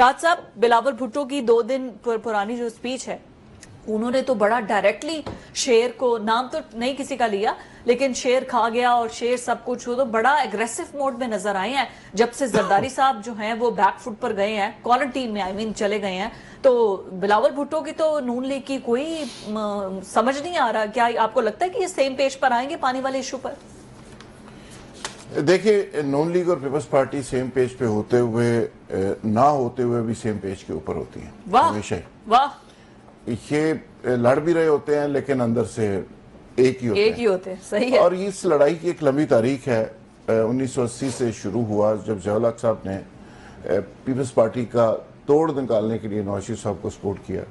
राज साहब, बिलावल भुट्टो की 2 दिन पुरानी जो स्पीच है, उन्होंने तो बड़ा डायरेक्टली शेर को, नाम तो नहीं किसी का लिया, लेकिन शेर खा गया और शेर सब कुछ, हो तो बड़ा एग्रेसिव मोड में नजर आए हैं। जब से जरदारी साहब जो हैं वो बैक फुट पर गए हैं, क्वारंटीन में चले गए हैं, तो बिलावल भुट्टो की तो नून लीग की कोई समझ नहीं आ रहा। क्या आपको लगता है कि ये सेम पेज पर आएंगे पानी वाले इशू पर? देखिए, नून लीग और पीपल्स पार्टी सेम पेज पे होते हुए ना होते हुए भी सेम पेज के ऊपर होती है हमेशा ही। वाह, ये लड़ भी रहे होते हैं लेकिन अंदर से एक ही होते हैं। सही है। और इस लड़ाई की एक लंबी तारीख है। 1980 से शुरू हुआ, जब ज़िया-उल हक साहब ने पीपल्स पार्टी का तोड़ निकालने के लिए नवाज शरीफ साहब को सपोर्ट किया।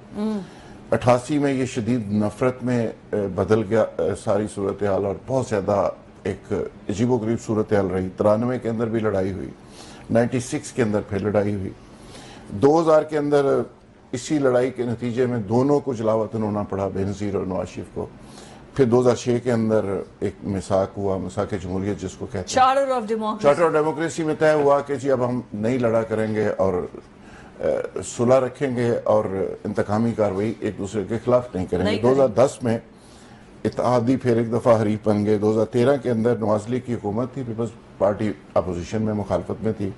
88 में ये शदीद नफरत में बदल गया सारी सूरत हाल, और बहुत ज़्यादा एक अजीबोगरीब सूरत हाल रही। 93 के अंदर भी लड़ाई हुई, 96 के अंदर फिर लड़ाई हुई, 2000 के अंदर इसी लड़ाई के नतीजे में दोनों को जलावतन होना पड़ा, बेनज़ीर और नवाज शरीफ को। फिर 2006 के अंदर एक मिसाक हुआ, मिसाक जमहूरियत जिसको कहते हैं, चार्टर ऑफ डेमोक्रेसी में तय हुआ कि जी अब हम नहीं लड़ा करेंगे और सुलह रखेंगे और इंतकामी कार्रवाई एक दूसरे के खिलाफ नहीं करेंगे। 2010 में इत्तेहादी फिर एक दफ़ा हरीफ बन गए। 2013 के अंदर नवाज लीग की हुकूमत थी, पीपल्स पार्टी अपोजिशन में, मुखालफत में थी।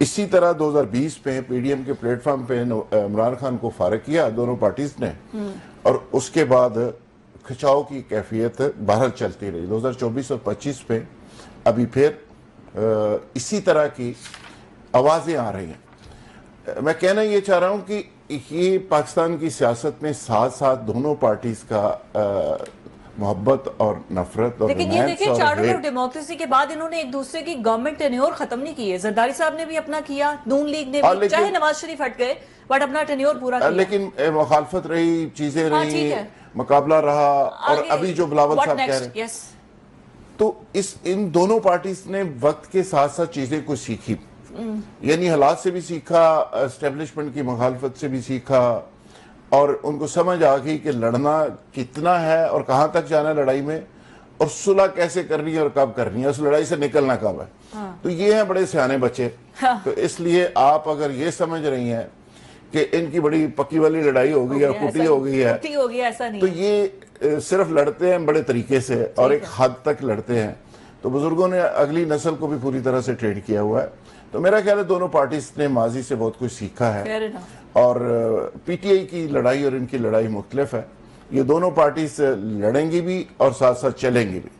इसी तरह 2020 में पीडीएम के प्लेटफॉर्म पे इमरान खान को फारिग किया दोनों पार्टीज ने, और उसके बाद खिंचाव की कैफियत बहरहाल चलती रही। 2024 और 25 में अभी फिर इसी तरह की आवाज़ें आ रही हैं। मैं कहना ये चाह रहा हूँ कि ये पाकिस्तान की सियासत में साथ साथ दोनों पार्टीज का मोहब्बत और नफरत और, लेकिन ये देखिए, चार्टर ऑफ डेमोक्रेसी के बाद इन्होंने एक दूसरे की गवर्नमेंट टेन्योर खत्म नहीं की है। जरदारी साहब ने भी अपना किया, नून लीग ने भी, चाहे नवाज शरीफ हट गए बट अपना टेन्योर पूरा किया। लेकिन मुखालफत रही, चीजें रही, मुकाबला रहा, और अभी जो बिलावल साहब कह रहे हैं, तो इन दोनों पार्टीज ने वक्त के साथ साथ चीजें कुछ सीखी। यानी हालात से भी सीखा, एस्टेब्लिशमेंट की मुखालफत से भी सीखा, और उनको समझ आ गई कि लड़ना कितना है और कहां तक जाना है लड़ाई में, और सुलह कैसे करनी है और कब करनी है, उस लड़ाई से निकलना कब है। तो ये हैं बड़े सियाने बच्चे। तो इसलिए आप अगर ये समझ रही हैं कि इनकी बड़ी पक्की वाली लड़ाई हो गई है, कुटी हो गई है, ऐसा नहीं, तो ये सिर्फ लड़ते हैं बड़े तरीके से और एक हद तक लड़ते हैं। तो बुजुर्गों ने अगली नस्ल को भी पूरी तरह से ट्रेन किया हुआ है। तो मेरा ख्याल है दोनों पार्टीज ने माजी से बहुत कुछ सीखा है, और पीटीआई की लड़ाई और इनकी लड़ाई मुख्तलिफ है। ये दोनों पार्टीज लड़ेंगी भी और साथ साथ चलेंगी भी।